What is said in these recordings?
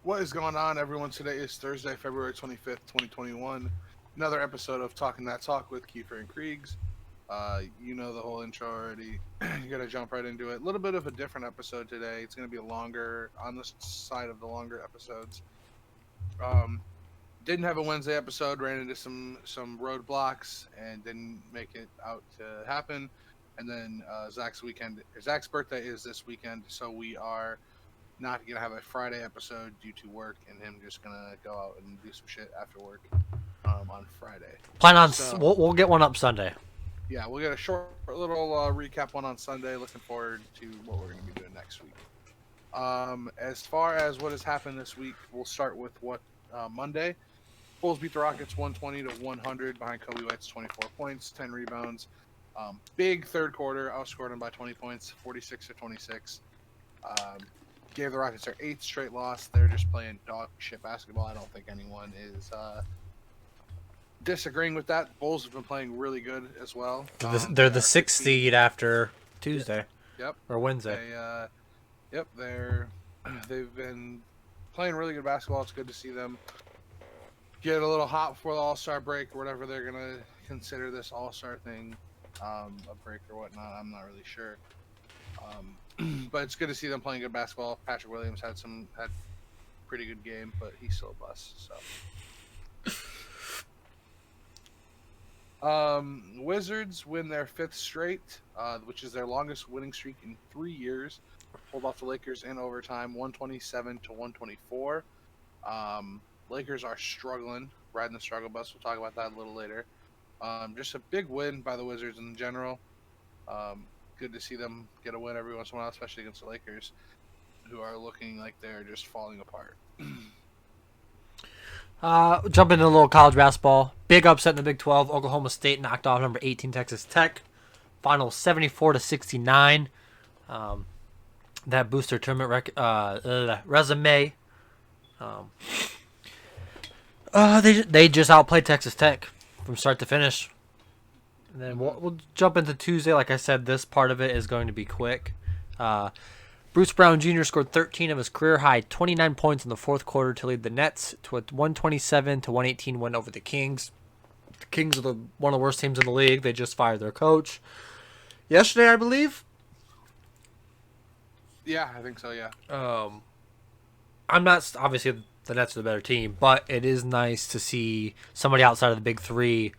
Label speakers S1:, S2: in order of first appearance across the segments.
S1: What is going on, everyone? Today is Thursday, February 25th, 2021. Another episode of Talking That Talk with Kiefer and Kriegs. You know the whole intro already. You're going to jump right into it. A little bit of a different episode today. It's going to be longer, on the side of the longer episodes. Um, didn't have a Wednesday episode, ran into some roadblocks, and didn't make it out to happen. And then Zach's birthday is this weekend, so we are not gonna have a Friday episode due to work, and him just gonna go out and do some shit after work on Friday.
S2: Plan on
S1: So
S2: we'll get one up Sunday.
S1: yeah, we'll get a short little recap one on Sunday. Looking forward to what we're gonna be doing next week. As far as what has happened this week, we'll start with what Monday. Bulls beat the Rockets 120 to 100 behind Kobe White's 24 points, 10 rebounds. Big third quarter, outscored them by 20 points, 46 to 26. Um, Gave the Rockets their 8th straight loss. They're just playing dog shit basketball. I don't think anyone is disagreeing with that. Bulls have been playing really good as well.
S2: They're the sixth seed after Tuesday
S1: Yep.
S2: or Wednesday.
S1: Yep. They've been playing really good basketball. It's good to see them get a little hot before the All-Star break or whatever they're gonna consider this All-Star thing, a break or whatnot. I'm not really sure. But it's good to see them playing good basketball. Patrick Williams had pretty good game, but he's still a bust. So, Wizards win their 5th straight, which is their longest winning streak in 3 years. Pulled off the Lakers in overtime, 127 to 124. Lakers are struggling, riding the struggle bus. We'll talk about that a little later. Just a big win by the Wizards in general. Good to see them get a win every once in a while, especially against the Lakers, who are looking like they're just falling apart.
S2: Jump into a little college basketball. Big upset in the Big 12. Oklahoma State knocked off number 18 Texas Tech. Final 74 to 69. That booster tournament resume. They just outplayed Texas Tech from start to finish. And then we'll jump into Tuesday. Like I said, this part of it is going to be quick. Bruce Brown Jr. scored 13 of his career-high 29 points in the fourth quarter to lead the Nets to a 127 to 118 win over the Kings. The Kings are one of the worst teams in the league. They just fired their coach yesterday, I believe.
S1: Yeah, I think so, yeah.
S2: I'm not... Obviously, the Nets are the better team, but it is nice to see somebody outside of the big three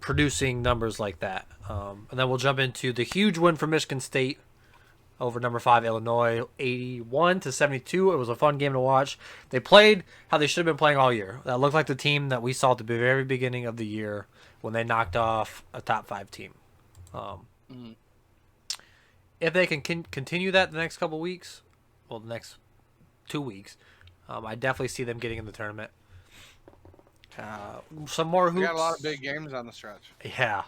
S2: producing numbers like that. And then we'll jump into the huge win for Michigan State over number 5 Illinois, 81 to 72. It was a fun game to watch. They played how they should have been playing all year. That looked like the team that we saw at the very beginning of the year when they knocked off a top 5 team. If they can continue that the next couple weeks, well, the next 2 weeks, I definitely see them getting in the tournament. Some more hoops.
S1: We got a lot of big games on the stretch.
S2: Yeah.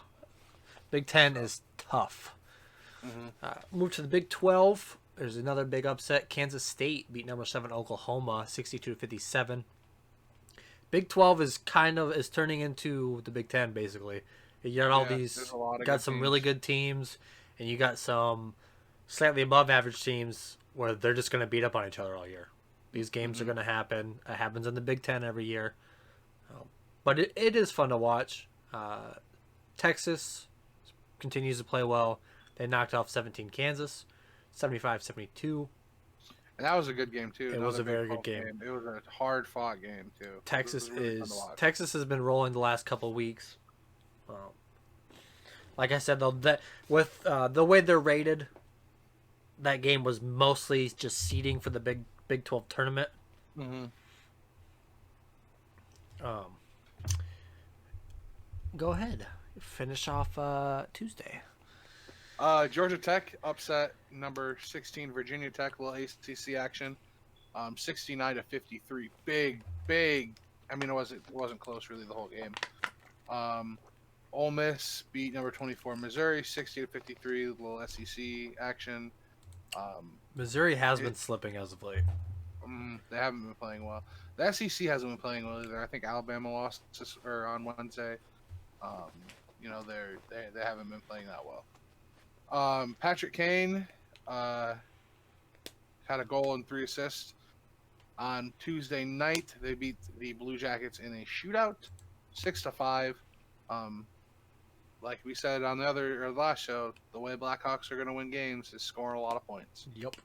S2: Big 10 is tough. Move to the Big 12. There's another big upset. Kansas State beat number 7 Oklahoma 62-57. Big 12 is turning into the Big 10 basically. You got some really good teams, and you got some slightly above average teams where they're just going to beat up on each other all year. These games are going to happen. It happens in the Big 10 every year. But it is fun to watch. Texas continues to play well. They knocked off 17 Kansas, 75-72.
S1: And that was a good game, too.
S2: It was a very good game.
S1: It was a hard-fought game, too.
S2: Texas has been rolling the last couple of weeks. Like I said, though, with the way they're rated, that game was mostly just seeding for the Big 12 tournament. Go ahead. Finish off Tuesday.
S1: Georgia Tech upset number 16 Virginia Tech, little ACC action. 69-53. Big. I mean, it wasn't close really the whole game. Ole Miss beat number 24 Missouri 60-53. Little SEC action.
S2: Missouri has been slipping as of late.
S1: They haven't been playing well. The SEC hasn't been playing well either. I think Alabama lost on Wednesday. They haven't been playing that well. Patrick Kane had had a goal and 3 assists. On Tuesday night, they beat the Blue Jackets in a shootout, 6-5. Um, like we said on the last show, the way Blackhawks are going to win games is scoring a lot of points.
S2: Yep.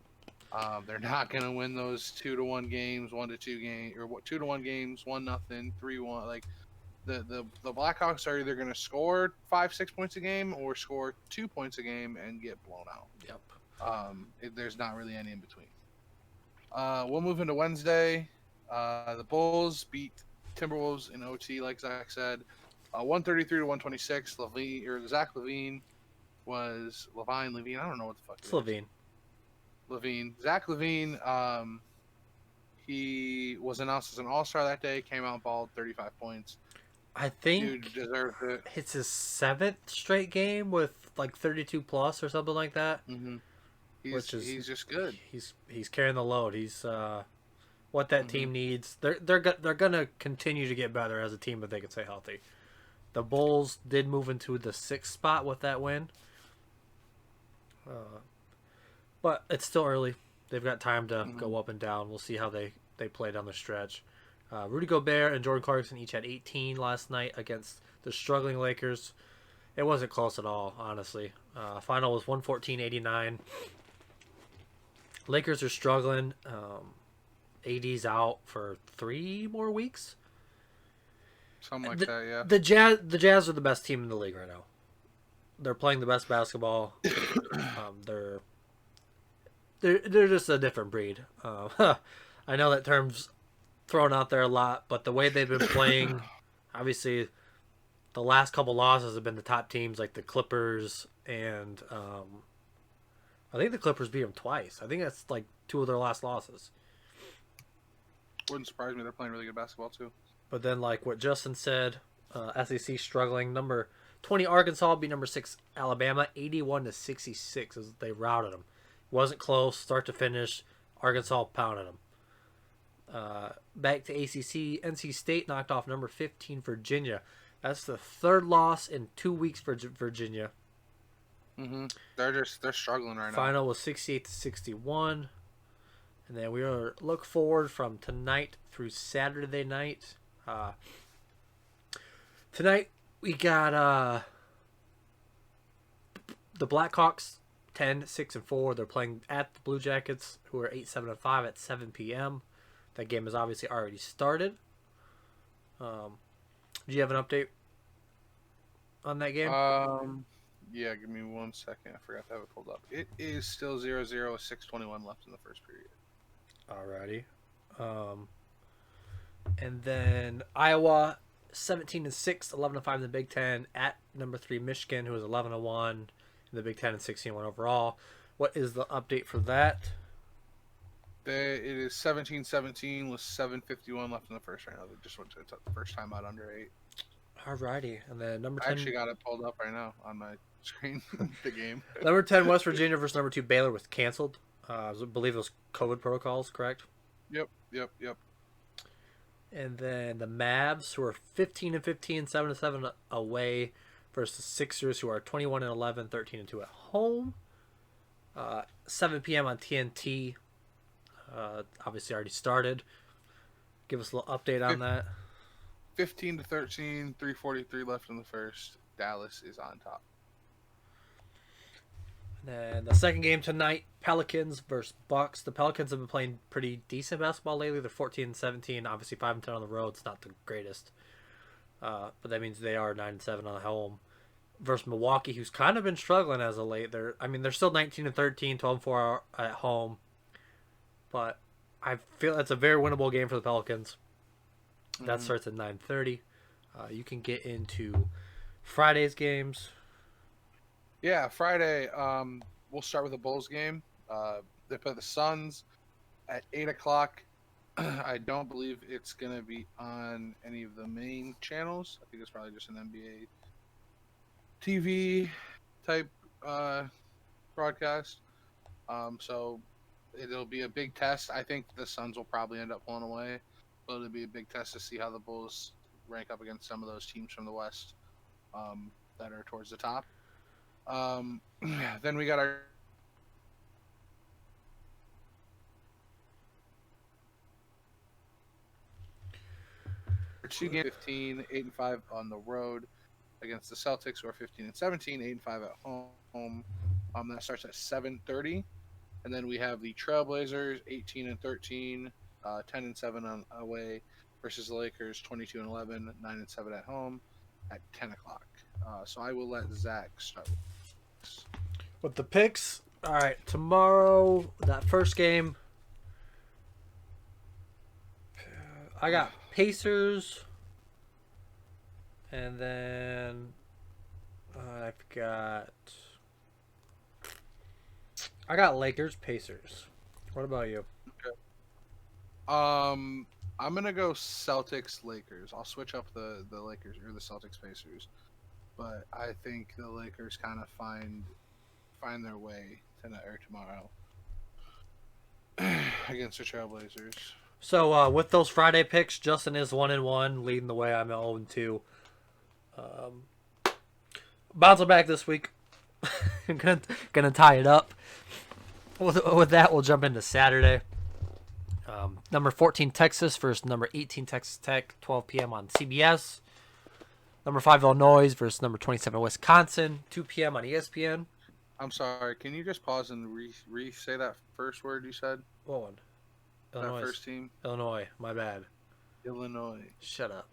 S1: They're not going to win those 2-1 games, 1-2 games, or 2-1 games, 1-0, 3-1. Like the Blackhawks are either going to score 5-6 points a game or score 2 points a game and get blown out.
S2: Yep.
S1: There's not really any in between. We'll move into Wednesday. The Bulls beat Timberwolves in OT, like Zach said, 133-126. Zach Levine was Levine. I don't know what the fuck.
S2: It's Levine.
S1: Zach Levine. He was announced as an All-Star that day. Came out and balled 35 points.
S2: I think
S1: Dude deserved it.
S2: It's his 7th straight game with like 32 plus or something like that.
S1: Mm-hmm. He's just good.
S2: He's carrying the load. He's what that team needs. They're gonna continue to get better as a team if they can stay healthy. The Bulls did move into the 6th spot with that win, but it's still early. They've got time to go up and down. We'll see how they play down the stretch. Rudy Gobert and Jordan Clarkson each had 18 last night against the struggling Lakers. It wasn't close at all, honestly. Final was 114-89. Lakers are struggling. AD's out for 3 more weeks.
S1: Something like that, yeah.
S2: The Jazz are the best team in the league right now. They're playing the best basketball. They're just a different breed. I know that term's thrown out there a lot, but the way they've been playing, obviously, the last couple losses have been the top teams like the Clippers and I think the Clippers beat them twice. I think that's like 2 of their last losses.
S1: Wouldn't surprise me. They're playing really good basketball too.
S2: But then, like what Justin said, SEC struggling. Number 20 Arkansas beat number 6 Alabama 81-66 as they routed them. Wasn't close, start to finish. Arkansas pounded them. Back to ACC, NC State knocked off number 15 Virginia. That's the 3rd loss in 2 weeks for Virginia.
S1: Mm-hmm. They're struggling right now.
S2: Final was 68-61. And then we are look forward from tonight through Saturday night. Tonight we got the Blackhawks 10-6-4. They're playing at the Blue Jackets, who are 8-7-5 at 7 p.m. That game has obviously already started. Do you have an update on that game?
S1: Yeah, give me 1 second. I forgot to have it pulled up. It is still 0-0 with 6:21 left in the first period.
S2: Alrighty. And then Iowa 17-6, 11-5 in the Big Ten at number 3 Michigan, who is 11-1 in the Big Ten and 16-1 overall. What is the update for that?
S1: It is 17-17 with 7:51 left in the first round. They just went to the first time out under 8.
S2: Alrighty. And then number 10.
S1: I actually got it pulled up right now on my screen. The game.
S2: Number 10 West Virginia versus number 2 Baylor was canceled. I believe it was COVID protocols, correct?
S1: Yep.
S2: And then the Mavs, who are 15-15, 7-7 away, versus the Sixers, who are 21-11, 13-2 at home. 7 p.m. on TNT. Obviously already started. Give us a little update on that.
S1: 15-13, 3:43 left in the first. Dallas is on top.
S2: And the second game tonight, Pelicans versus Bucks. The Pelicans have been playing pretty decent basketball lately. They're 14-17, obviously 5-10 on the road. It's not the greatest, but that means they are 9-7 on home. Versus Milwaukee, who's kind of been struggling as of late. They're still 19-13, 12-4 at home, but I feel it's a very winnable game for the Pelicans. That starts at 9:30. You can get into Friday's games.
S1: Yeah, Friday. We'll start with the Bulls game. They play the Suns at 8 o'clock. I don't believe it's gonna be on any of the main channels. I think it's probably just an NBA TV type broadcast. So it'll be a big test. I think the Suns will probably end up pulling away, but it'll be a big test to see how the Bulls rank up against some of those teams from the West that are towards the top. Then we got our two games, 15, 8-5 on the road against the Celtics, who are 15 and 17, 8-5 at home. That starts at 7:30, and then we have the Trailblazers, 18 and 13, 10 and 7 on away, versus the Lakers, 22 and 11, 9 and 7 at home, at 10 o'clock. So I will let Zach start
S2: with the picks. All right, tomorrow that first game, I got Pacers, and then I got Lakers, Pacers. What about you?
S1: Okay. I'm gonna go Celtics Lakers. I'll switch up the Lakers or the Celtics Pacers, but I think the Lakers kind of find their way tonight or tomorrow against the Trailblazers.
S2: So with those Friday picks, Justin is 1-1, leading the way. I'm 0-2. Bouncing back this week. I'm gonna tie it up. With that, we'll jump into Saturday. Number 14 Texas versus number 18 Texas Tech, 12 p.m. on CBS. Number 5 Illinois versus number 27 Wisconsin, 2 p.m. on ESPN.
S1: I'm sorry. Can you just pause and re-say that first word you said?
S2: What one? Illinois.
S1: That first team?
S2: Illinois. My bad.
S1: Illinois.
S2: Shut up.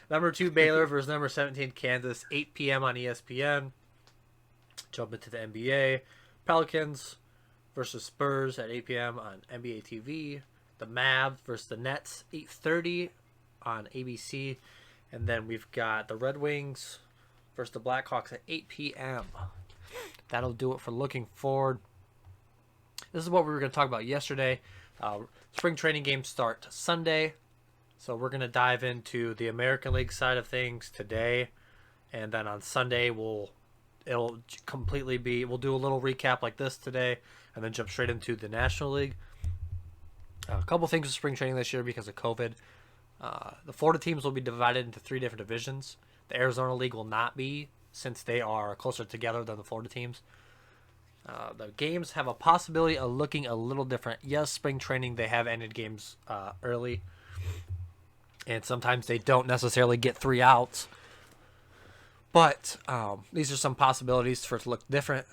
S2: Number 2 Baylor versus number 17 Kansas, 8 p.m. on ESPN. Jump into the NBA. Pelicans versus Spurs at 8 p.m. on NBA TV. The Mavs versus the Nets, 8:30 on ABC. And then we've got the Red Wings versus the Blackhawks at 8 p.m. That'll do it for looking forward. This is what we were going to talk about yesterday. Spring training games start Sunday. So we're going to dive into the American League side of things today. And then on Sunday, we'll do a little recap like this today, and then jump straight into the National League. A couple things with spring training this year because of COVID. The Florida teams will be divided into 3 different divisions. The Arizona League will not be, since they are closer together than the Florida teams. The games have a possibility of looking a little different. Yes, spring training, they have ended games early, and sometimes they don't necessarily get 3 outs. But these are some possibilities for it to look different.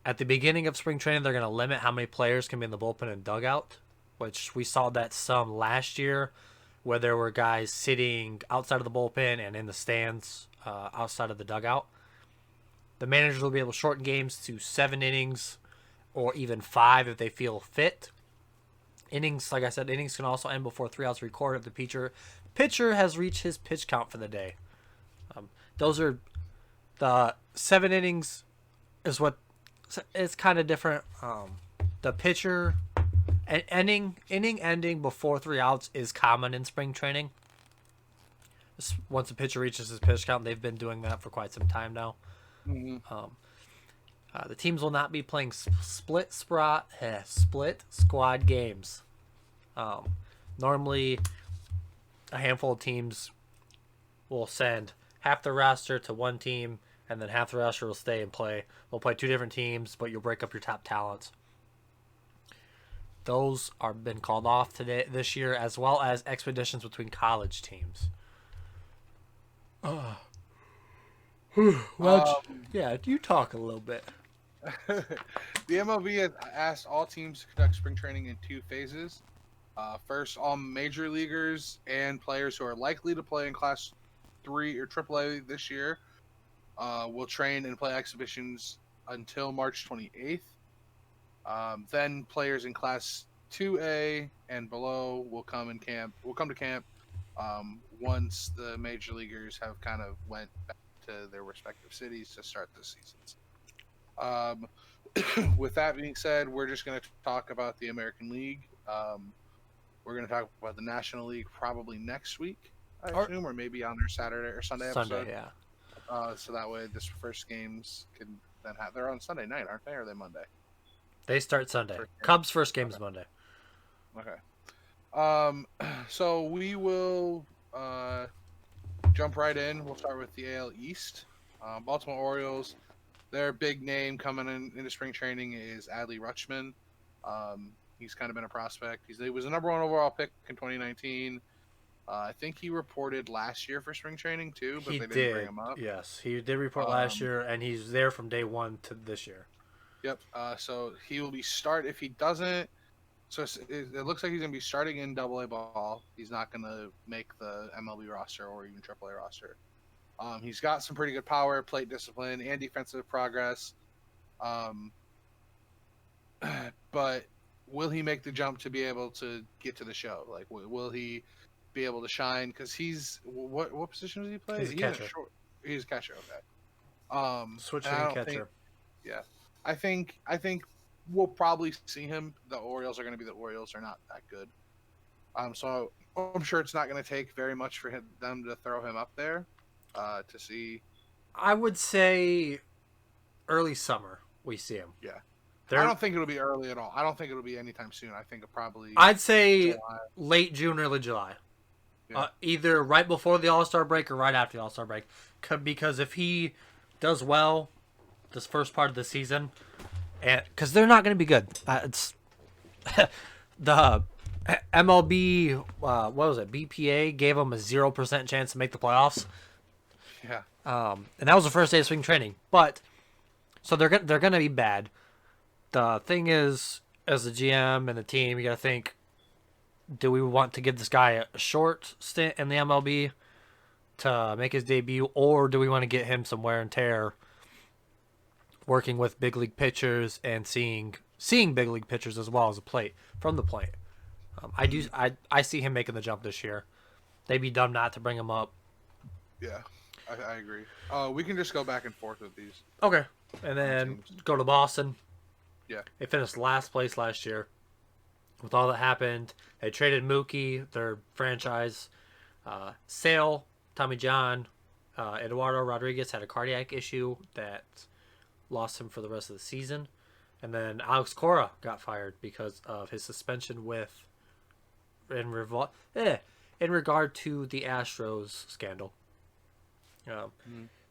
S2: At the beginning of spring training, they're going to limit how many players can be in the bullpen and dugout, which we saw that some last year, where there were guys sitting outside of the bullpen and in the stands outside of the dugout. The managers will be able to shorten games to 7 innings or even 5 if they feel fit. Innings, like I said, innings can also end before 3 outs are recorded if the pitcher has reached his pitch count for the day. Those are the 7 innings is what it's kind of different. The pitcher inning ending before 3 outs is common in spring training. Once a pitcher reaches his pitch count, they've been doing that for quite some time now.
S1: Mm-hmm.
S2: The teams will not be playing split squad games. Normally, a handful of teams will send half the roster to one team, and then half the roster will stay and play. They'll play 2 different teams, but you'll break up your top talents. Those are been called off this year, as well as expeditions between college teams. Yeah, you talk a little bit.
S1: The MLB has asked all teams to conduct spring training in 2 phases. First, all major leaguers and players who are likely to play in Class 3 or AAA this year will train and play exhibitions until March 28th. Then players in Class 2A and below will come to camp once the major leaguers have kind of went back to their respective cities to start the seasons. With that being said, we're just going to talk about the American League. We're going to talk about the National League probably next week, I assume, or maybe on their Saturday or Sunday episode.
S2: Yeah.
S1: So that way, this first games can then have. They're on Sunday night, aren't they? Or are they Monday?
S2: They start Sunday. Cubs' first game is Monday.
S1: Okay. So we will jump right in. We'll start with the AL East. Baltimore Orioles. Their big name coming into spring training is Addy Richmond. He's kind of been a prospect. He was a number 1 overall pick in 2019. I think he reported last year for spring training too, but
S2: He
S1: they didn't bring
S2: did.
S1: him up.
S2: Yes, he did report last
S1: Um,
S2: year, and he's there from day one to this year.
S1: yep. So he will be start if he doesn't. So it looks like he's going to be starting in Double A ball. He's not going to make the MLB roster or even Triple A roster. He's got some pretty good power, plate discipline, and defensive progress. Um, but will he make the jump to be able to get to the show? Like, will he be able to shine? Because he's what position does he play?
S2: He's a catcher.
S1: He's a catcher. Okay.
S2: Switch
S1: And I
S2: hitting
S1: don't
S2: catcher.
S1: think. Yeah, I think we'll probably see him. The Orioles are going to be the Orioles. They're not that good. So I'm sure it's not going to take very much for them to throw him up there, to see.
S2: I would say early summer we see him.
S1: Yeah. I
S2: They're,
S1: don't think it'll be early at all. I don't think it'll be anytime soon. I think it'll probably
S2: I'd say
S1: July.
S2: late June, early July.
S1: Yeah.
S2: Either right before the All-Star break or right after the All-Star break. Because if he does well this first part of the season, and because they're not going to be good. It's the MLB, what was it? BPA gave them a 0% chance to make the playoffs.
S1: Yeah.
S2: And that was the first day of spring training. But so they're gonna be bad. The thing is, as the GM and the team, you gotta think: do we want to give this guy a short stint in the MLB to make his debut, or do we want to get him some wear and tear, working with big league pitchers and seeing big league pitchers as well as from the plate? I see him making the jump this year. They'd be dumb not to bring him up.
S1: Yeah. I agree. We can just go back and forth with these.
S2: Okay, and then go to Boston.
S1: Yeah.
S2: They finished last place last year. With all that happened, they traded Mookie, their franchise. Sale, Tommy John, Eduardo Rodriguez had a cardiac issue that lost him for the rest of the season. And then Alex Cora got fired because of his suspension in regard to the Astros scandal.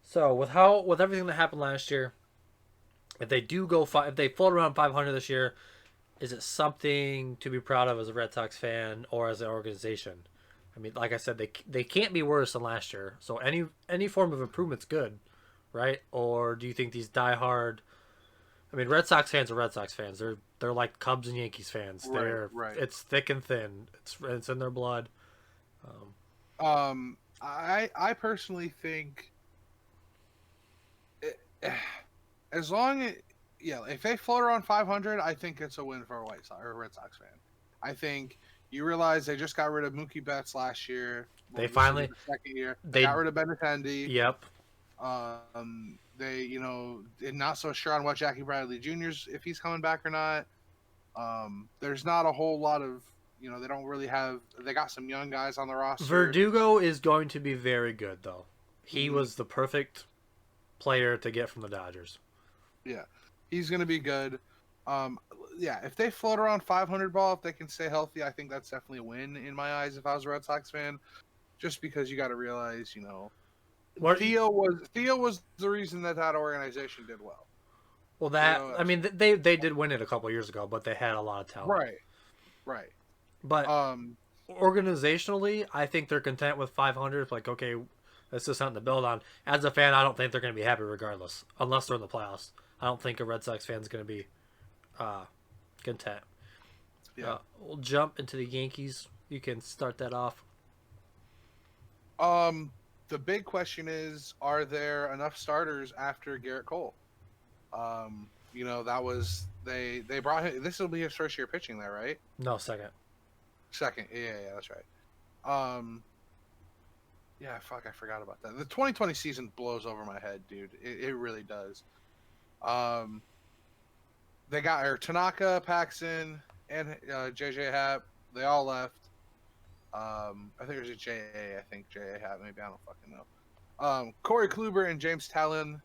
S2: So with everything that happened last year, if they if they float around 500 this year, is it something to be proud of as a Red Sox fan or as an organization? I mean, like I said, they can't be worse than last year. So any form of improvement's good, right? Or do you think these diehard? I mean, Red Sox fans are Red Sox fans. They're like Cubs and Yankees fans.
S1: Right.
S2: It's thick and thin. It's in their blood.
S1: I personally think, as long as if they float around 500, I think it's a win for a White Sox or a Red Sox fan. I think you realize they just got rid of Mookie Betts last year.
S2: They finally
S1: the second year they got rid of Benintendi.
S2: Yep.
S1: They they're not so sure on what Jackie Bradley Jr.'s if he's coming back or not. There's not a whole lot of they don't really have. They got some young guys on the roster.
S2: Verdugo is going to be very good though. He was the perfect player to get from the Dodgers.
S1: Yeah, he's going to be good. If they float around 500 ball, if they can stay healthy, I think that's definitely a win in my eyes. If I was a Red Sox fan, just because you got to realize, Theo was the reason that organization did well.
S2: Well, I mean, they did win it a couple years ago, but they had a lot of talent.
S1: Right.
S2: But organizationally, I think they're content with 500. Like, okay, that's just something to build on. As a fan, I don't think they're going to be happy regardless, unless they're in the playoffs. I don't think a Red Sox fan is going to be content.
S1: Yeah.
S2: We'll jump into the Yankees. You can start that off.
S1: The big question is, are there enough starters after Garrett Cole? That was they brought him. This will be his first year pitching there, right?
S2: No, second.
S1: Second, yeah, that's right. Yeah, fuck, I forgot about that. The 2020 season blows over my head, dude. It really does. They got Tanaka, Paxton, and JJ Happ. They all left. I think there's a JA. I think JA Happ. Maybe I don't fucking know. Corey Kluber and James Talon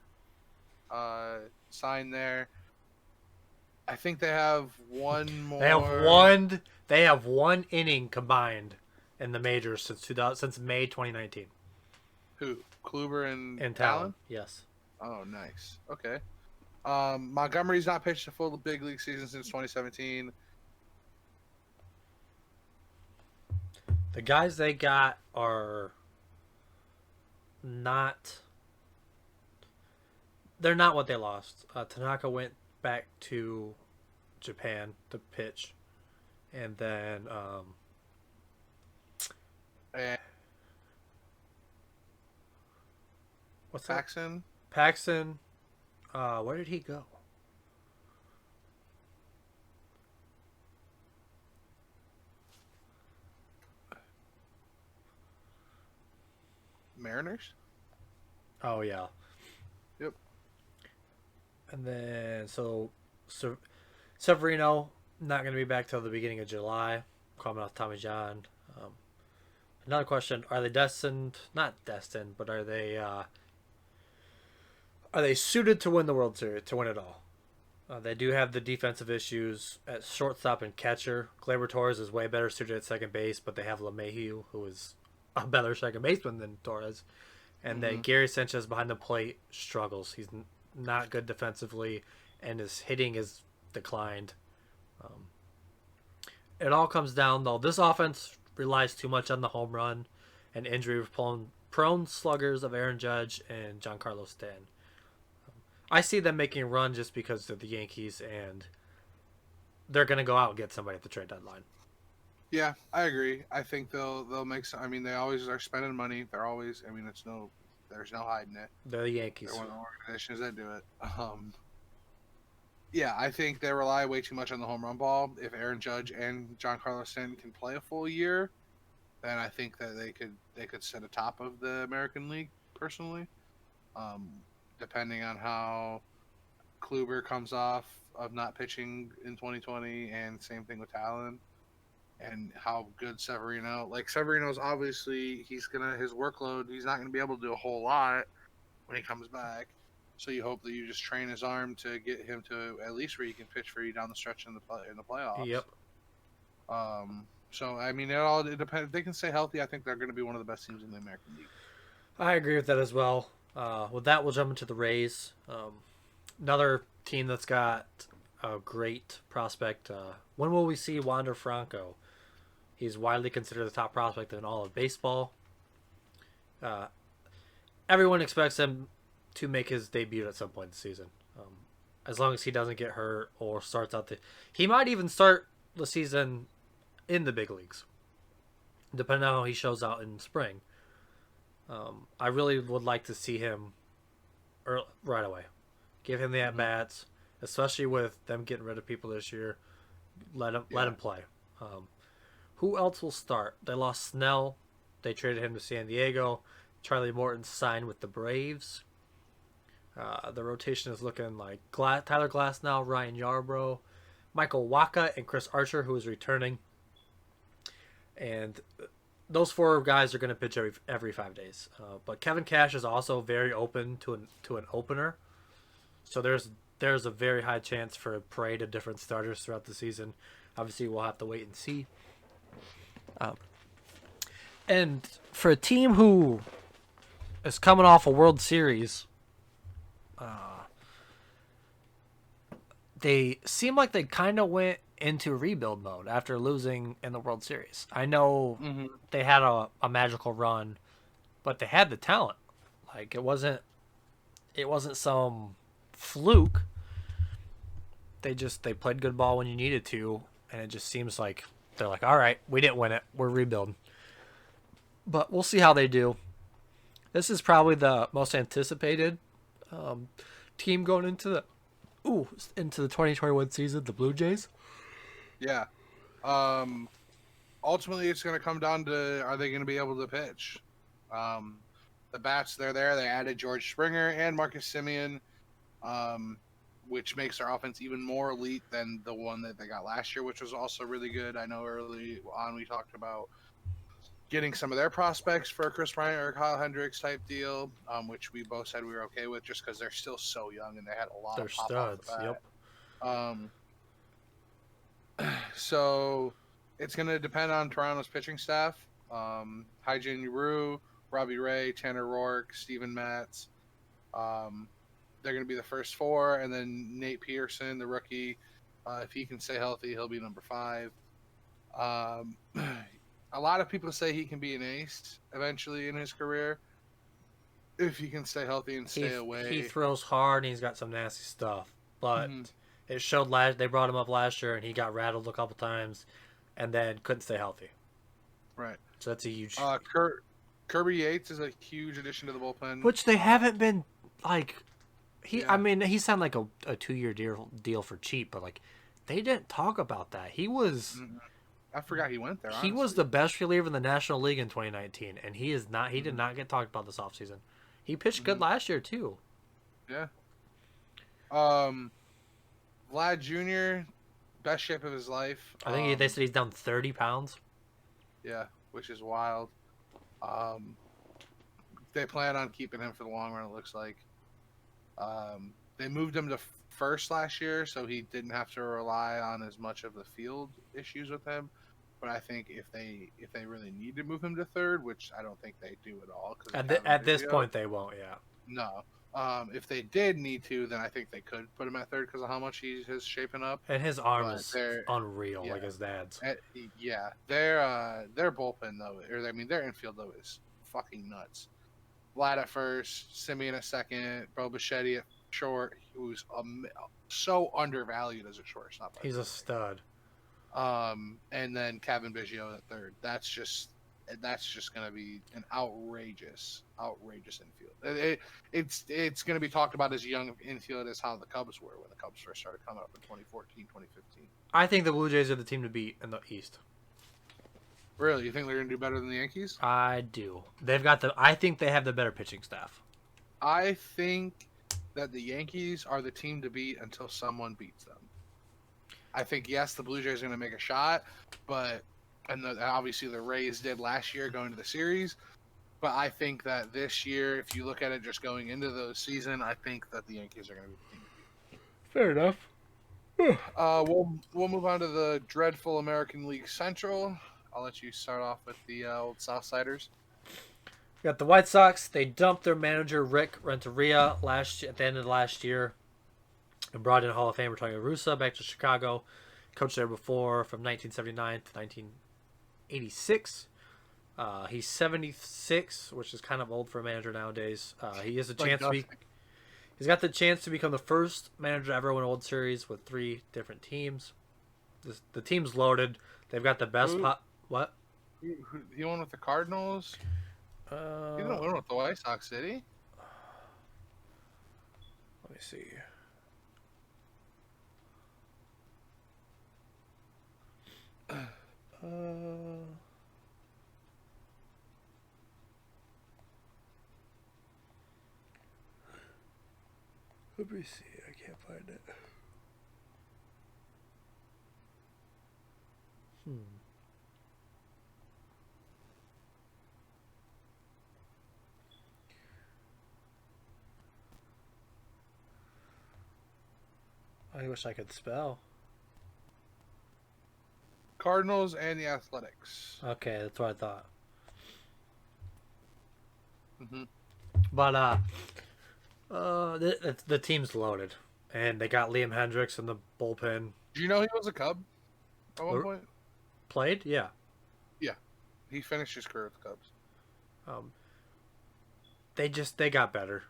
S1: signed there. I think they have one more.
S2: They have one inning combined in the majors since May 2019.
S1: Who? Kluber and
S2: Talon? Yes.
S1: Oh, nice. Okay. Montgomery's not pitched a full big league season since 2017.
S2: The guys they got are not. They're not what they lost. Tanaka went back to Japan to pitch, and then
S1: And
S2: what's that?
S1: Paxton,
S2: Paxton. Where did he go?
S1: Mariners.
S2: Oh yeah.
S1: Yep.
S2: And then Severino not going to be back till the beginning of July. Coming off Tommy John. Um, Another question: are they destined? Not destined, but are they suited to win the World Series, to win it all? They do have the defensive issues at shortstop and catcher. Gleyber Torres is way better suited at second base, but they have LeMahieu, who is a better second baseman than Torres. And then
S1: Mm-hmm.
S2: Gary Sanchez behind the plate struggles. He's not good defensively, and his hitting is declined. Um, it all comes down, though. This offense relies too much on the home run and injury prone sluggers of Aaron Judge and Giancarlo Stanton. I see them making a run just because of the Yankees, and they're going to go out and get somebody at the trade deadline.
S1: Yeah, I agree. I think they'll make some. I mean, they always are spending money. They're always. I mean, there's no hiding it.
S2: They're the Yankees.
S1: They're one of the organizations that do it. Yeah, I think they rely way too much on the home run ball. If Aaron Judge and Giancarlo Stanton can play a full year, then I think that they could sit atop of the American League personally. Um, Depending on how Kluber comes off of not pitching in 2020, and same thing with Talon, and how good Severino. Like Severino's obviously his workload. He's not gonna be able to do a whole lot when he comes back. So you hope that you just train his arm to get him to at least where he can pitch for you down the stretch in the playoffs.
S2: Yep.
S1: So I mean, it depends. If they can stay healthy, I think they're going to be one of the best teams in the American League.
S2: I agree with that as well. With that, we'll jump into the Rays. Another team that's got a great prospect. When will we see Wander Franco? He's widely considered the top prospect in all of baseball. Uh, Everyone expects him to make his debut at some point this season. As long as he doesn't get hurt or starts out he might even start the season in the big leagues, depending on how he shows out in spring. I really would like to see him right away. Give him the at bats, especially with them getting rid of people this year. Let him play. Who else will start? They lost Snell. They traded him to San Diego. Charlie Morton signed with the Braves. The rotation is looking like Tyler Glasnow, Ryan Yarbrough, Michael Wacha, and Chris Archer, who is returning. And those four guys are going to pitch every 5 days. But Kevin Cash is also very open to an opener. So there's a very high chance for a parade of different starters throughout the season. Obviously, we'll have to wait and see. And for a team who is coming off a World Series, they seem like they kind of went into rebuild mode after losing in the World Series. I know they had a magical run, but they had the talent. Like it wasn't some fluke. They played good ball when you needed to, and it just seems like they're like, all right, we didn't win it, we're rebuilding. But we'll see how they do. This is probably the most anticipated team going into the 2021 season, the Blue Jays.
S1: Yeah. Ultimately, it's going to come down to, are they going to be able to pitch? The bats, they're there. They added George Springer and Marcus Semien, which makes their offense even more elite than the one that they got last year, which was also really good. I know early on we talked about getting some of their prospects for Chris Bryant or Kyle Hendricks type deal, which we both said we were okay with just because they're still so young and they had a lot of pop
S2: studs.
S1: off the bat.
S2: Yep.
S1: So it's going to depend on Toronto's pitching staff. Hyjin Ryu, Robbie Ray, Tanner Rourke, Steven Matz. They're going to be the first four, and then Nate Pearson, the rookie. If he can stay healthy, he'll be number 5. A lot of people say he can be an ace eventually in his career if he can stay healthy and stay
S2: He
S1: away.
S2: throws hard and he's got some nasty stuff, but
S1: Mm-hmm.
S2: it showed last. They brought him up last year and he got rattled a couple times, and then couldn't stay healthy.
S1: Right.
S2: So that's a huge.
S1: Kirby Yates is a huge addition to the bullpen.
S2: Which they haven't been like.
S1: Yeah.
S2: I mean, he signed like a 2-year deal for cheap, but like they didn't talk about that. He was.
S1: Mm-hmm. I forgot he went there.
S2: He
S1: Honestly.
S2: was the best reliever in the National League in 2019, and he is not. He did
S1: Mm-hmm.
S2: not get talked about this offseason. He pitched good
S1: Mm-hmm.
S2: last year too.
S1: Yeah. Vlad Jr. best shape of his life.
S2: I think they said he's down 30 pounds.
S1: Yeah, which is wild. They plan on keeping him for the long run. It looks like. They moved him to first last year, so he didn't have to rely on as much of the field issues with him. But I think if they really need to move him to third, which I don't think they do at all,
S2: At this point, they won't. Yeah.
S1: no. If they did need to, then I think they could put him at third because of how much he is shaping up.
S2: And his arm
S1: But
S2: is unreal, like his dad's.
S1: Yeah, their bullpen though, or I mean their infield though is fucking nuts. Vlad at first, Simeon at second, Bo Bichetti at short, who's so undervalued as a shortstop.
S2: He's a stud.
S1: And then Kevin Biggio at third. That's just going to be an outrageous infield. It's going to be talked about as young infield as how the Cubs were when the Cubs first started coming up in 2014, 2015.
S2: I think the Blue Jays are the team to beat in the East.
S1: Really, you think they're going to do better than the Yankees?
S2: I do. I think they have the better pitching staff.
S1: I think that the Yankees are the team to beat until someone beats them. I think, yes, the Blue Jays are going to make a shot, but obviously the Rays did last year going to the series. But I think that this year, if you look at it just going into the season, I think that the Yankees are going to be the team to beat.
S2: Fair enough.
S1: We'll move on to the dreadful American League Central. I'll let you start off with the old Southsiders.
S2: We got the White Sox. They dumped their manager Rick Renteria at the end of last year and brought in Hall of Famer Tony La Russa back to Chicago. Coached there before from 1979 to 1986. He's 76, which is kind of old for a manager nowadays. He has a chance to be. He's got the chance to become the first manager to ever win a World Series with 3 different teams. The team's loaded. They've got the best. What?
S1: He won with the Cardinals. He didn't win with the White Sox, did he?
S2: Let me see. Let me see. I can't find it. I wish I could spell.
S1: Cardinals and the Athletics.
S2: Okay, that's what I thought.
S1: Mm-hmm.
S2: But the team's loaded, and they got Liam Hendricks in the bullpen.
S1: Do you know he was a Cub at one point?
S2: Played, yeah.
S1: Yeah, he finished his career with the Cubs.
S2: They got better.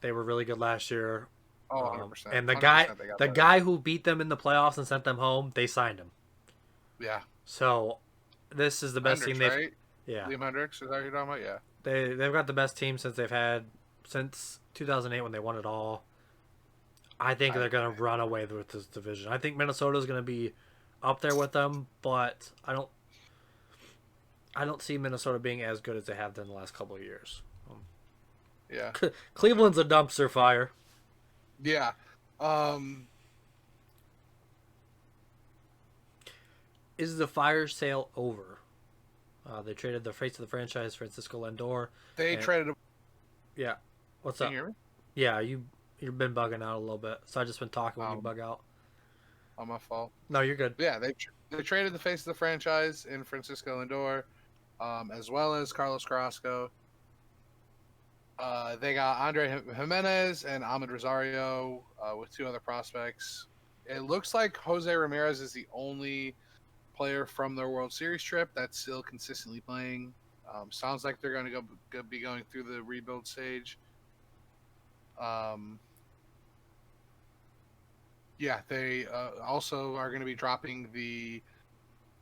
S2: They were really good last year.
S1: Oh, 100%.
S2: And
S1: 100%
S2: the guy who beat them in the playoffs and sent them home, they signed him.
S1: Yeah.
S2: So this is the best team they've.
S1: Right?
S2: Yeah.
S1: Liam Hendricks, is that what you're talking about? Yeah.
S2: They've got the best team since 2008 when they won it all. I think they're going to run away with this division. I think Minnesota's going to be up there with them, but I don't see Minnesota being as good as they have been in the last couple of years.
S1: Yeah.
S2: Cleveland's a dumpster fire.
S1: Yeah.
S2: Is the fire sale over? They traded the face of the franchise, Francisco Lindor.
S1: They traded him.
S2: Yeah. What's
S1: Can
S2: up?
S1: you hear me?
S2: Yeah, you've been bugging out a little bit, so I just been talking when you bug out.
S1: On my fault.
S2: No, you're good.
S1: Yeah, they traded the face of the franchise in Francisco Lindor, as well as Carlos Carrasco. They got Andre Jimenez and Ahmed Rosario with 2 other prospects. It looks like Jose Ramirez is the only player from their World Series trip that's still consistently playing. Sounds like they're going to be going through the rebuild stage. Yeah, they also are going to be dropping the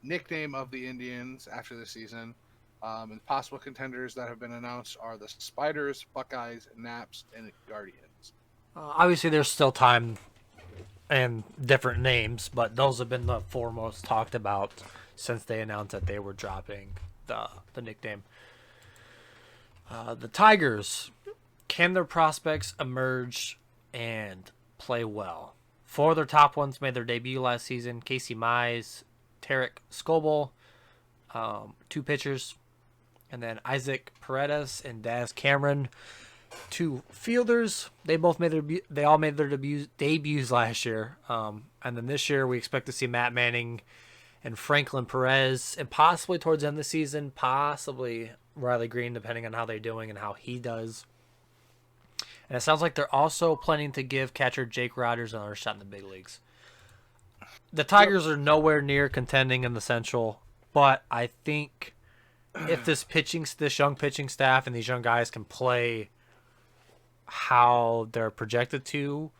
S1: nickname of the Indians after the season. And possible contenders that have been announced are the Spiders, Buckeyes, Naps, and Guardians.
S2: Obviously, there's still time and different names, but those have been the foremost talked about since they announced that they were dropping the nickname. The Tigers, can their prospects emerge and play well? Four of their top ones made their debut last season. Casey Mize, Tarek Skobel, two pitchers, and then Isaac Paredes and Daz Cameron, two fielders. They all made their debuts last year, and then this year we expect to see Matt Manning and Franklin Perez, and possibly towards the end of the season, possibly Riley Green, depending on how they're doing and how he does. And it sounds like they're also planning to give catcher Jake Rogers another shot in the big leagues. The Tigers are nowhere near contending in the Central, but I think if this young pitching staff and these young guys can play how they're projected to,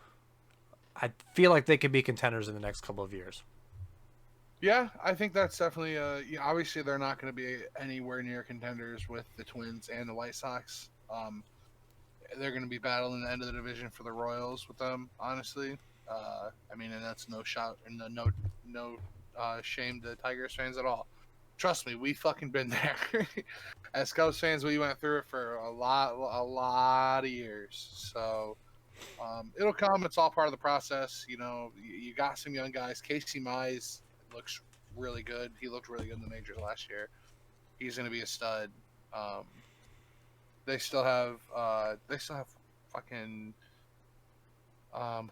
S2: I feel like they could be contenders in the next couple of years.
S1: Yeah, I think that's definitely. Obviously, they're not going to be anywhere near contenders with the Twins and the White Sox. They're going to be battling the end of the division for the Royals with them. Honestly, and that's no shot and no shame to Tigers fans at all. Trust me, we fucking been there. As Cubs fans, we went through it for a lot of years. So it'll come. It's all part of the process. You got some young guys. Casey Mize looks really good. He looked really good in the majors last year. He's going to be a stud. They still have fucking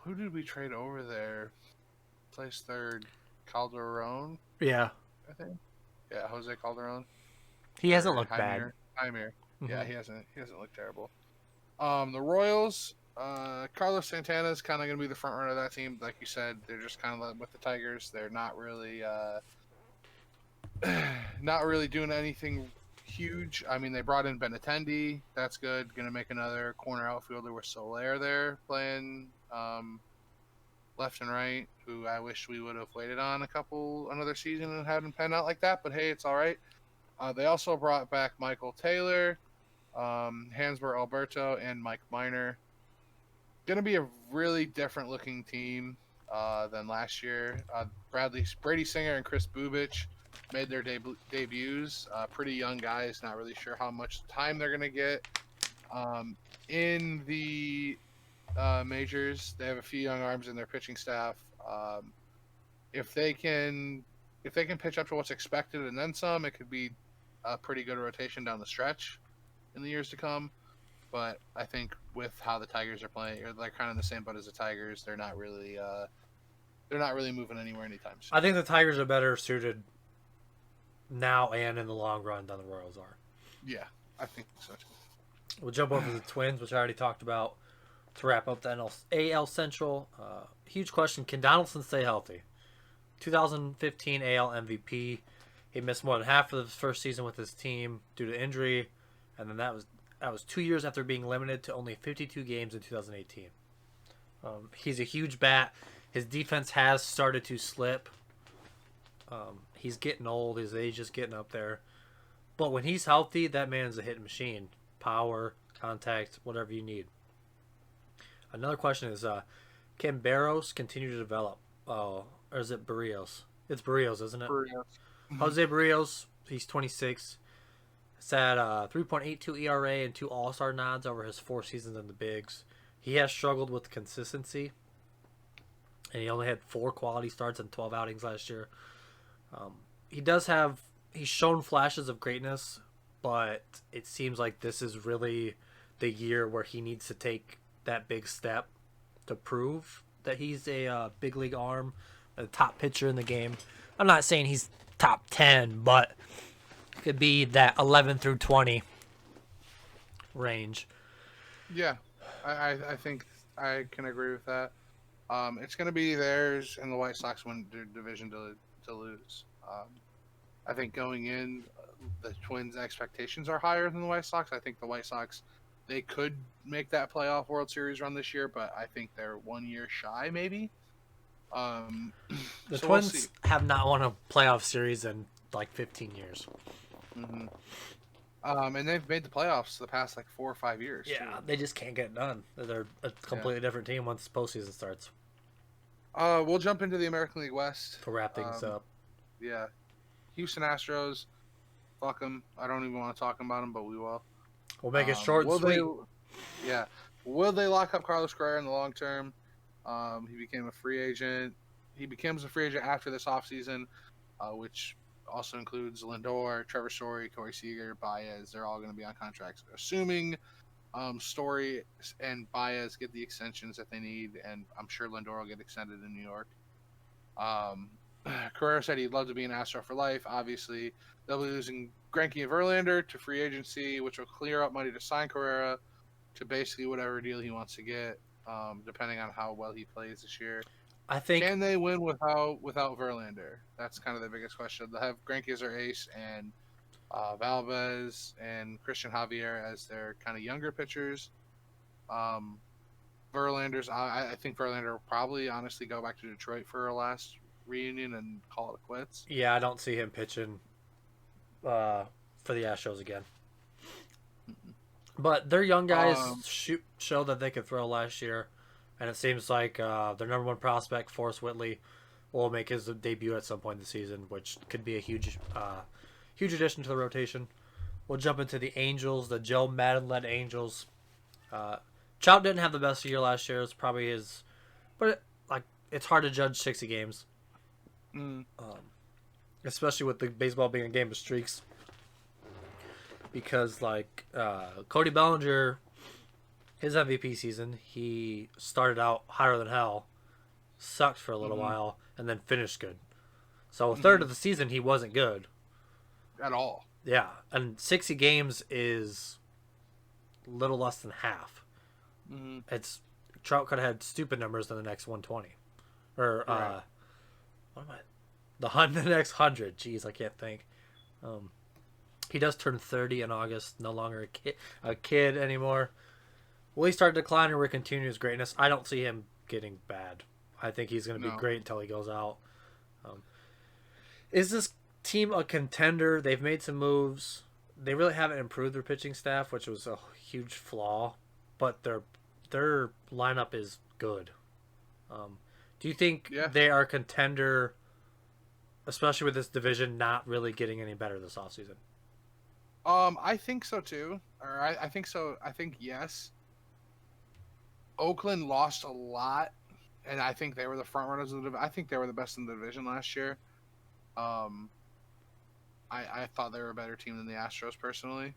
S1: who did we trade over there? Placed third, Calderon.
S2: Yeah,
S1: I think. Yeah, Jose Calderon.
S2: He hasn't looked bad.
S1: Jaime.
S2: Mm-hmm.
S1: Yeah, he hasn't looked terrible. The Royals, Carlos Santana is kind of going to be the front runner of that team. Like you said, they're just kind of with the Tigers. They're not really doing anything huge. I mean, they brought in Benintendi. That's good. Going to make another corner outfielder with Soler there playing left and right, who I wish we would have waited on another season and had him pan out like that. But hey, it's all right. They also brought back Michael Taylor, Hansber Alberto, and Mike Minor. Going to be a really different looking team than last year. Brady Singer and Chris Bubich made their debuts. Pretty young guys, not really sure how much time they're going to get. In the majors, they have a few young arms in their pitching staff. If they can pitch up to what's expected and then some, it could be a pretty good rotation down the stretch in the years to come. But I think with how the Tigers are playing, they're kind of in the same boat as the Tigers. They're not really moving anywhere anytime soon.
S2: I think the Tigers are better suited now and in the long run than the Royals are.
S1: Yeah, I think so too.
S2: We'll jump over to the Twins, which I already talked about, to wrap up the AL Central. Huge question: can Donaldson stay healthy? 2015 AL MVP. He missed more than half of the first season with his team due to injury, and then that was 2 years after being limited to only 52 games in 2018. He's a huge bat. His defense has started to slip. He's getting old. His age is getting up there. But when he's healthy, that man's a hitting machine. Power, contact, whatever you need. Another question is, can Barrios continue to develop? Or is it Barrios? It's Barrios, isn't it?
S1: Barrios.
S2: Jose Barrios, he's 26. He's had 3.82 ERA and 2 All-Star nods over his 4 seasons in the bigs. He has struggled with consistency, and he only had 4 quality starts and 12 outings last year. He's shown flashes of greatness, but it seems like this is really the year where he needs to take that big step to prove that he's a big league arm, a top pitcher in the game. I'm not saying he's top 10, but it could be that 11 through 20 range.
S1: Yeah, I think I can agree with that. It's going to be theirs, and the White Sox win their division to lose. I think going in, the Twins' expectations are higher than the White Sox. I think the White Sox, they could make that playoff World Series run this year, but I think they're 1 year shy, maybe. Um,
S2: The
S1: so we'll see.
S2: Twins have not won a playoff series in like 15 years.
S1: Hmm. And they've made the playoffs the past like 4 or 5 years too.
S2: Yeah, they just can't get it done. They're a completely different team once postseason starts.
S1: We'll jump into the American League West
S2: To wrap things up.
S1: Yeah, Houston Astros. Fuck them. I don't even want to talk about them, but we will.
S2: We'll make it short and sweet.
S1: Yeah. Will they lock up Carlos Correa in the long term? He became a free agent. He becomes a free agent after this offseason, which also includes Lindor, Trevor Story, Corey Seager, Baez. They're all going to be on contracts. Assuming Story and Baez get the extensions that they need, and I'm sure Lindor will get extended in New York. Carrera said he'd love to be an Astro for life. Obviously, they'll be losing Greinke and Verlander to free agency, which will clear up money to sign Carrera to basically whatever deal he wants to get, depending on how well he plays this year.
S2: I think.
S1: Can they win without Verlander? That's kind of the biggest question. They'll have Greinke as their ace and Valdez and Christian Javier as their kind of younger pitchers. Verlander's, I think Verlander will probably honestly go back to Detroit for a last reunion and call it quits.
S2: Yeah, I don't see him pitching for the Astros again. But their young guys show that they could throw last year, and it seems like their number one prospect, Forrest Whitley, will make his debut at some point in the season, which could be a huge addition to the rotation. We'll jump into the Angels, the Joe Madden-led Angels. Trout didn't have the best year last year. It's probably his, but it's hard to judge 60 games, especially with the baseball being a game of streaks. Because Cody Bellinger, his MVP season, he started out hotter than hell, sucked for a little while, and then finished good. So a third of the season he wasn't good
S1: at all.
S2: Yeah, and 60 games is a little less than half. It's Trout could have had stupid numbers in the next 120, or
S1: right.
S2: What am I? The next 100. Jeez, I can't think. He does turn 30 in August. No longer a kid anymore. Will he start declining or continue his greatness? I don't see him getting bad. I think he's going to be great until he goes out. Is this team a contender? They've made some moves. They really haven't improved their pitching staff, which was a huge flaw. But their lineup is good. Do you think they are a contender, especially with this division not really getting any better this offseason?
S1: I think so too. Or I think so. I think yes. Oakland lost a lot, and I think they were the front runners of the division. I think they were the best in the division last year. I thought they were a better team than the Astros personally.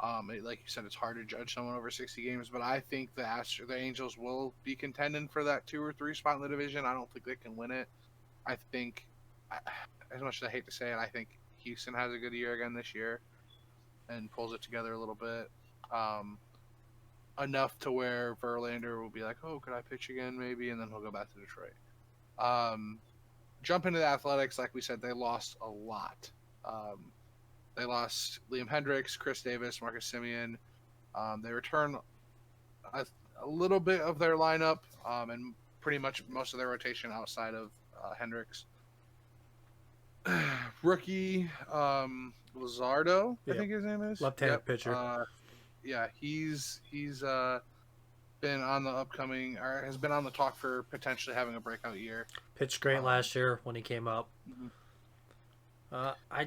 S1: Like you said, it's hard to judge someone over 60 games, but I think the Angels will be contending for that 2 or 3 spot in the division. I don't think they can win it. I think, as much as I hate to say it, I think Houston has a good year again this year and pulls it together a little bit. Enough to where Verlander will be like, oh, could I pitch again maybe? And then he'll go back to Detroit. Jump into the Athletics. Like we said, they lost a lot. They lost Liam Hendricks, Chris Davis, Marcus Semien. They return a little bit of their lineup and pretty much most of their rotation outside of Hendricks. Rookie Luzardo, I think his name is.
S2: Left-handed pitcher.
S1: He's been on the upcoming, or has been on the talk for potentially having a breakout year.
S2: Pitched great last year when he came up.
S1: I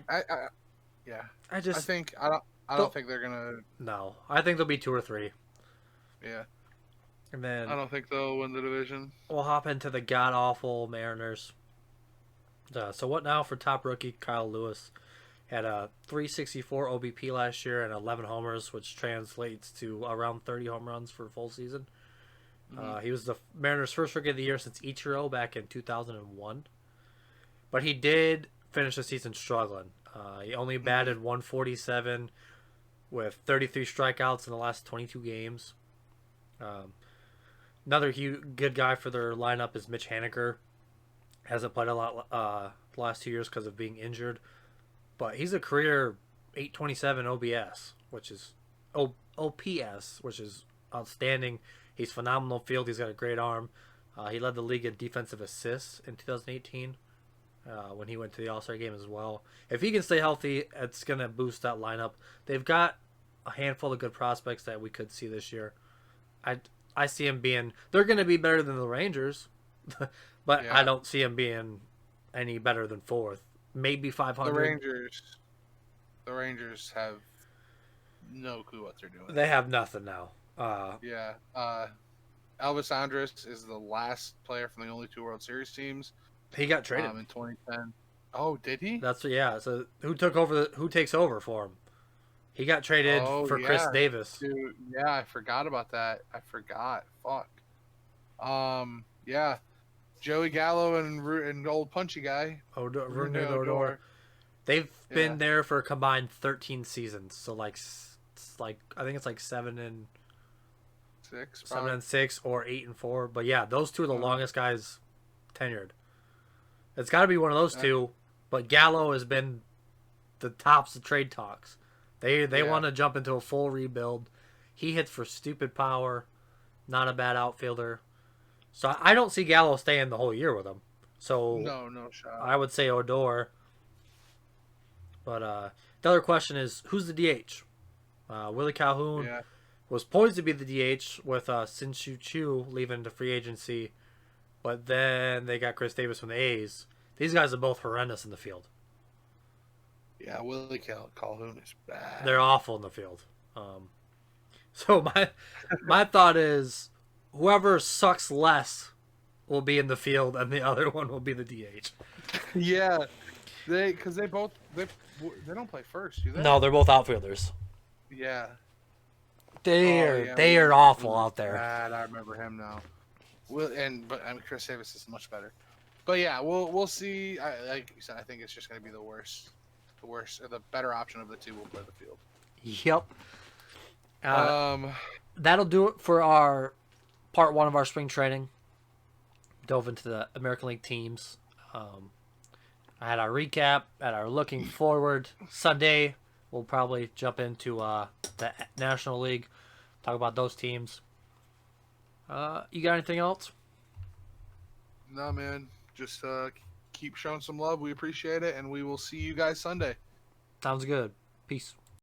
S1: don't think they're gonna.
S2: No, I think they'll be 2 or 3.
S1: Yeah.
S2: And then
S1: I don't think they'll win the division.
S2: We'll hop into the god awful Mariners. So what now for top rookie Kyle Lewis? Had a 364 OBP last year and 11 homers, which translates to around 30 home runs for a full season. He was the Mariners' first rookie of the year since Ichiro back in 2001. But he did finish the season struggling. He only batted 147 with 33 strikeouts in the last 22 games. Another good guy for their lineup is Mitch Haniger. Hasn't played a lot the last 2 years because of being injured, but he's a career 827 OBS, which is OPS, which is outstanding. He's phenomenal field. He's got a great arm. He led the league in defensive assists in 2018 when he went to the All-Star game as well. If he can stay healthy, it's going to boost that lineup. They've got a handful of good prospects that we could see this year. I see him being... They're going to be better than the Rangers, but
S1: Yeah.
S2: I don't see him being any better than fourth. Maybe 500.
S1: The Rangers have no clue what they're doing.
S2: They have nothing now.
S1: Yeah. Elvis Andrus is the last player from the only 2 World Series teams.
S2: He got traded
S1: in 2010. Oh, did he?
S2: So who took over? Who takes over for him? He got traded for Chris Davis.
S1: Dude, yeah, I forgot about that. I forgot. Fuck. Yeah. Joey Gallo and old punchy guy.
S2: Rougned Odor. They've been there for a combined 13 seasons. So I think it's like 7 and 6 or 8 and 4. But yeah, those two are the longest guys tenured. It's got to be one of those two. But Gallo has been the tops of trade talks. They want to jump into a full rebuild. He hits for stupid power. Not a bad outfielder. So I don't see Gallo staying the whole year with him. So
S1: no shot.
S2: I would say Odor. But the other question is, who's the DH? Willie Calhoun was poised to be the DH with Sin-Shu Chu leaving the free agency. But then they got Chris Davis from the A's. These guys are both horrendous in the field.
S1: Yeah, Willie Calhoun is bad.
S2: They're awful in the field. So my thought is, whoever sucks less will be in the field, and the other one will be the DH.
S1: Yeah, because they don't play first, do they?
S2: No, they're both outfielders.
S1: Yeah.
S2: They are awful out there.
S1: Bad. I remember him now. Chris Davis is much better. But yeah, we'll see. Like you said, I think it's just going to be the worst or the better option of the two will play the field.
S2: Yep. That'll do it for our part 1 of our spring training. Dove into the American League teams. I had our recap, at our looking forward. Sunday, we'll probably jump into the National League, talk about those teams. You got anything else?
S1: No, man. Just keep showing some love. We appreciate it, and we will see you guys Sunday.
S2: Sounds good. Peace.